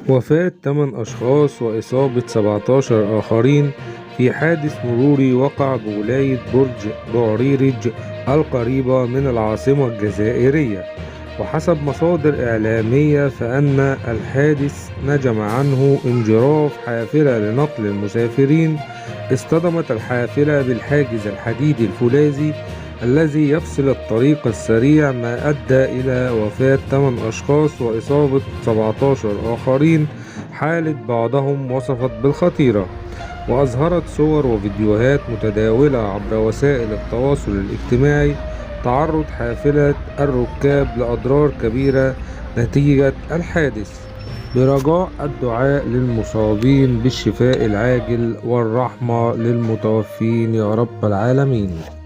وفاة 8 أشخاص وإصابة 17 آخرين في حادث مروري وقع بولاية برج بعريرج القريبة من العاصمة الجزائرية. وحسب مصادر إعلامية فإن الحادث نجم عنه انجراف حافلة لنقل المسافرين اصطدمت الحافلة بالحاجز الحديدي الفولاذي الذي يفصل الطريق السريع، ما أدى إلى وفاة 8 أشخاص وإصابة 17 آخرين، حالة بعضهم وصفت بالخطيرة. وأظهرت صور وفيديوهات متداولة عبر وسائل التواصل الاجتماعي تعرض حافلة الركاب لأضرار كبيرة نتيجة الحادث، برجاء الدعاء للمصابين بالشفاء العاجل والرحمة للمتوفين يا رب العالمين.